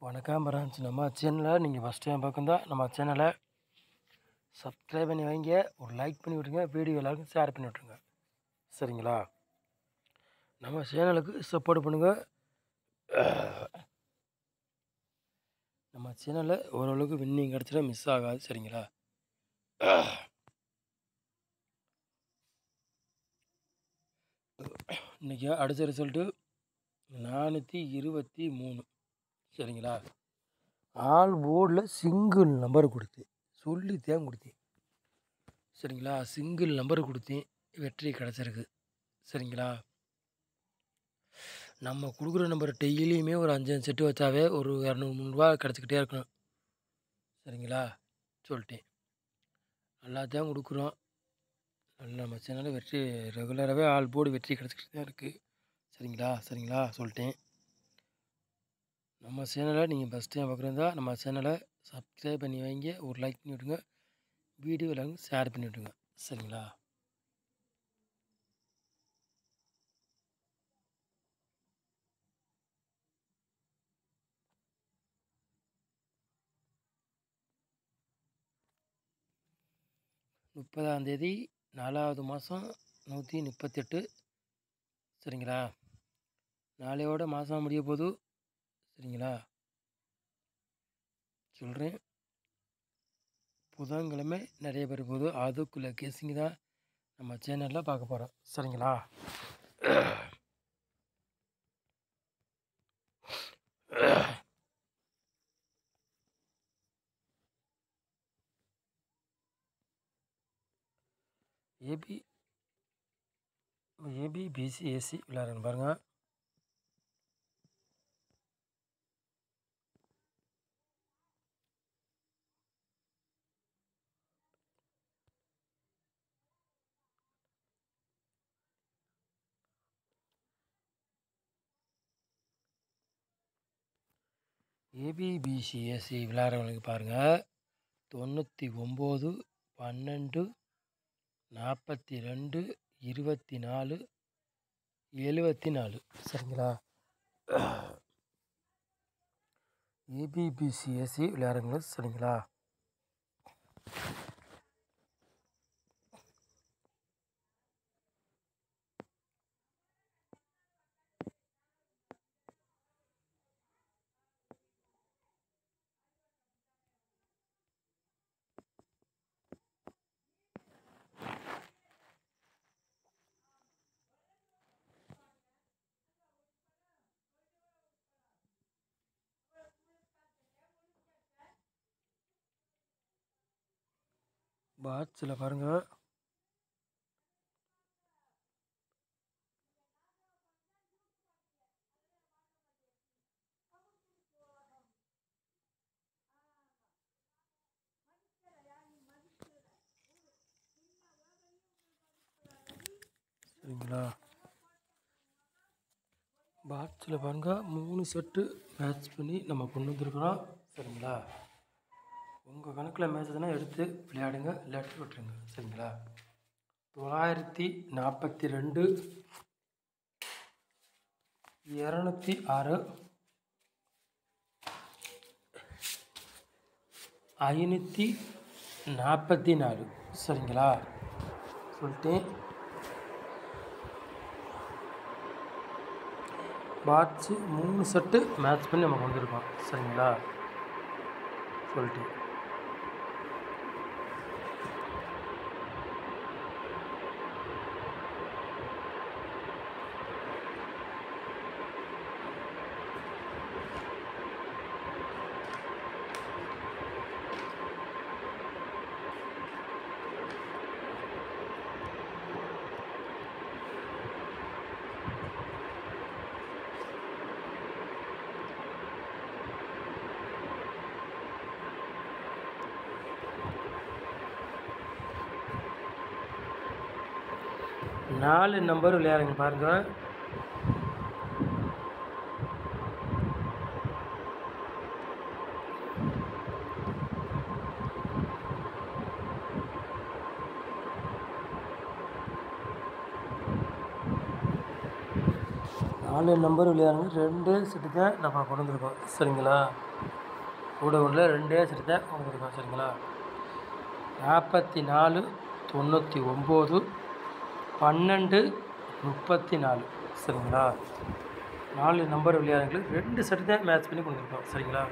வணக்கம் பிரான்ஸ். நம்ம சேனலை நீங்கள் ஃபஸ்ட் டைம் பார்க்குறதா நம்ம சேனலை சப்ஸ்கிரைப் பண்ணி வைங்க, ஒரு லைக் பண்ணி விட்ருங்க, வீடியோ எல்லாருக்கும் ஷேர் பண்ணி விட்ருங்க. சரிங்களா? நம்ம சேனலுக்கு சப்போர்ட் பண்ணுங்கள். நம்ம சேனலில் ஓரளவுக்கு வின்னிங் கிடச்சிட மிஸ் ஆகாது. சரிங்களா? இன்றைக்கி அடித்த ரிசல்ட்டு 423. சரிங்களா? ஆல் போர்டில் சிங்கிள் நம்பர் கொடுத்தேன், சொல்லித்தான் கொடுத்தேன். சரிங்களா? சிங்கிள் நம்பர் கொடுத்தேன், வெற்றி கிடச்சிருக்கு. சரிங்களா? நம்ம கொடுக்குற நம்பர் டெய்லியுமே ஒரு 5 செட்டு வச்சாவே ஒரு 200-300 கிடச்சிக்கிட்டே இருக்கணும். சரிங்களா? சொல்லிட்டேன். நல்லாத்தான் கொடுக்குறோம். நல்ல நம்ம சேனலில் வெற்றி ரெகுலராகவே ஆல் போர்டு வெற்றி கிடச்சிக்கிட்டு தான் இருக்குது. சரிங்களா சொல்லிட்டேன். நம்ம சேனலை நீங்கள் ஃபஸ்ட் டைம் பார்க்குறதா நம்ம சேனலை சப்ஸ்கிரைப் பண்ணி வைங்க, ஒரு லைக் பண்ணி விட்ருங்க, வீடியோ எல்லாரும் ஷேர் பண்ணி விட்ருங்க. சரிங்களா? தேதி 4வது மாதம் 138. சரிங்களா? நாளையோட மாதம் முடிய போகுது. சரிங்களா? சொல்கிறேன், புதன்கிழமை நிறைய பேர் போகுது. அதுக்குள்ளே கேசிங்க தான் நம்ம சேனலில் பார்க்க போகிறோம். சரிங்களா? ஏபி பிசி ஏசி விளையாடுங்க பாருங்கள். ஏபிபிசி ஏசி விளையாடுறவங்களுக்கு பாருங்கள், 99 12 42 24 74. சரிங்களா? ஏபிபிசி ஏசி விளையாடுறவங்களுக்கு. சரிங்களா? பாட்ஸில் பாருங்கள், சரிங்களா? பாட்ஸில் பாருங்கள், 3 செட்டு மேட்ச் பண்ணி நம்ம கொண்டு வந்துருக்குறோம். சரிங்களா? உங்கள் கணக்கில் மேட்ச் எதுனா எடுத்து விளையாடுங்க, இல்லாட்டி விட்டுருங்க. சரிங்களா? 942 206 544. சரிங்களா? சொல்லிட்டேன். பாட்ஸு 3 செட்டு மேட்ச் பண்ணி நம்ம வந்திருக்கோம். சரிங்களா? சொல்லிட்டேன். நாலு நம்பர் விளையாடுங்க பாருங்கள். நாலு நம்பர் விளையாடுங்க, 2 செட்டு தான் நம்ம கொண்டு வந்துருக்கோம். சரிங்களா? கூட ஒன்றில் 2 செட்டு தான் கொடுத்துருக்கோம். சரிங்களா? 44 99 12 34. சரிங்களா? 4 நம்பர் விளையாடுங்களுக்கு 2 செட்டு தான் மேட்ச் பண்ணி கொடுத்துருக்கோம். சரிங்களா?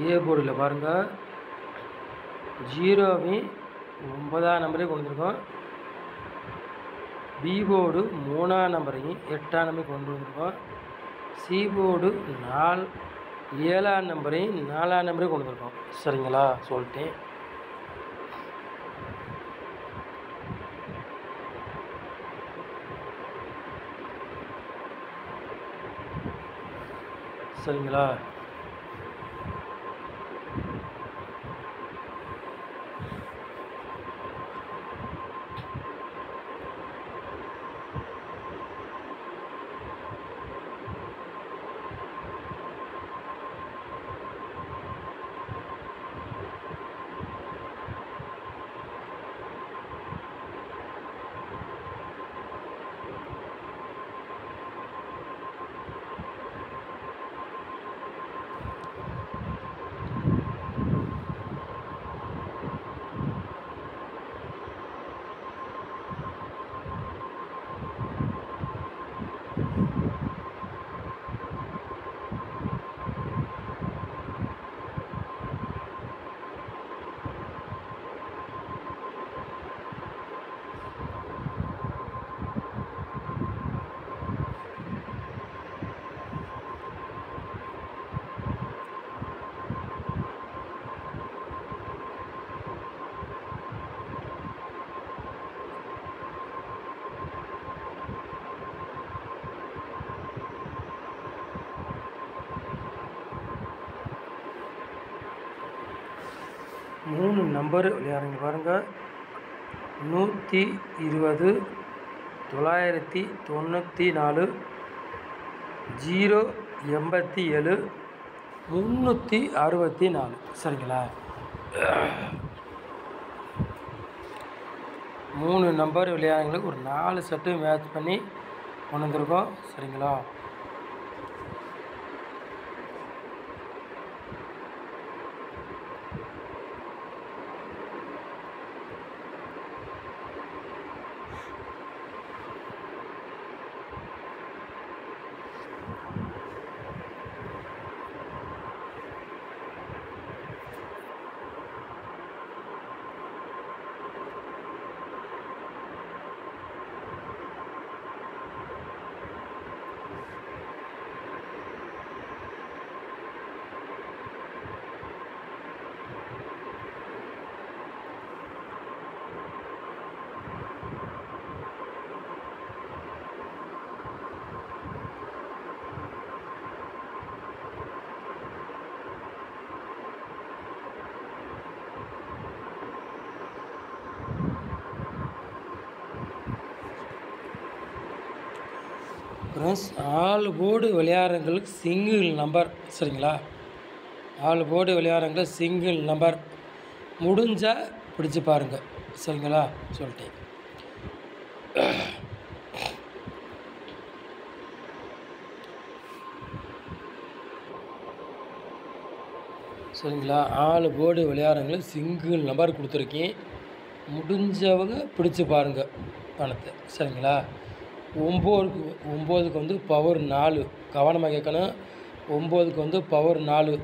ஏ போர்டில் பாருங்கள், 0வையும் 9ஆம் நம்பரையும் கொண்டு வந்திருக்கோம். பி போர்டு 3ஆம் நம்பரையும் 8ஆம் நம்பரையும் கொண்டு வந்திருக்கோம். சி போர்டு 7ஆம் நம்பரையும் 4ஆம் நம்பரையும் கொண்டு வந்திருக்கோம். சரிங்களா? சொல்லிட்டேன். சரிங்களா? மூணு நம்பர் விளையாடுங்க பாருங்கள். 120 994 087 364. சரிங்களா? 3 நம்பர் விளையாடுங்களுக்கு ஒரு 4 செட்டு மேட்ச் பண்ணி கொண்டு வந்திருக்கோம். சரிங்களா? ஃப்ரெண்ட்ஸ், 4 போர்டு விளையாடுறவங்களுக்கு சிங்கிள் நம்பர். சரிங்களா? 4 போர்டு விளையாடுறவங்களுக்கு சிங்கிள் நம்பர் முடிஞ்சால் பிடிச்சி பாருங்கள். சரிங்களா? சொல்லிட்டேன். சரிங்களா? 4 போர்டு விளையாடுறவங்களுக்கு சிங்கிள் நம்பர் கொடுத்துருக்கேன். முடிஞ்சவங்க பிடிச்சி பாருங்கள் பணத்தை. சரிங்களா? 9க்கு வந்து பவர் 4. கவனமாக கேட்கணும். 9க்கு வந்து பவர் 4.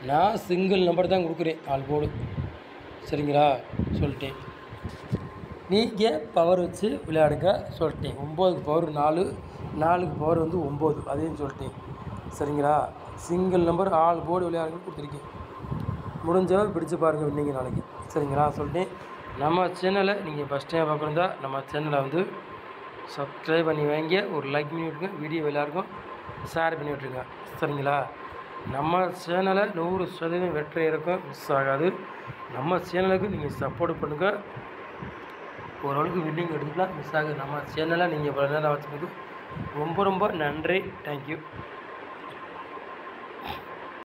நான் சிங்கிள் நம்பர் தான் கொடுக்குறேன் 4 போர்டு. சரிங்களா? சொல்லிட்டேன். நீங்கள் பவர் வச்சு விளையாடுங்க சொல்லிட்டேன். 9க்கு பவர் 4, 4க்கு பவர் வந்து 9, அதையும் சொல்லிட்டேன். சரிங்களா? சிங்கிள் நம்பர் ஆல் போர்டு விளையாடுங்க கொடுத்துருக்கேன். முடிஞ்சவரை பிடிச்சு பாருங்கள் வின்னிங்க நாளைக்கு. சரிங்களா? சொல்லிட்டேன். நம்ம சேனலை நீங்கள் ஃபஸ்ட் டைம் பார்க்குறதா நம்ம சேனலை வந்து சப்ஸ்கிரைப் பண்ணி வைங்க, ஒரு லைக் பண்ணி விட்ருங்க, வீடியோ எல்லாருக்கும் ஷேர் பண்ணி விட்ருங்க. சரிங்களா? நம்ம சேனலை 100% வெற்றி இருக்கும், மிஸ் ஆகாது. நம்ம சேனலுக்கு நீங்கள் சப்போர்ட் பண்ணுங்கள், ஓரளவுக்கு வின்னிங் எடுத்துக்கலாம், மிஸ் ஆகுது. நம்ம சேனலை நீங்கள் இவ்வளோ நேரம் வச்சுருக்கு ரொம்ப ரொம்ப நன்றி. தேங்க்யூ.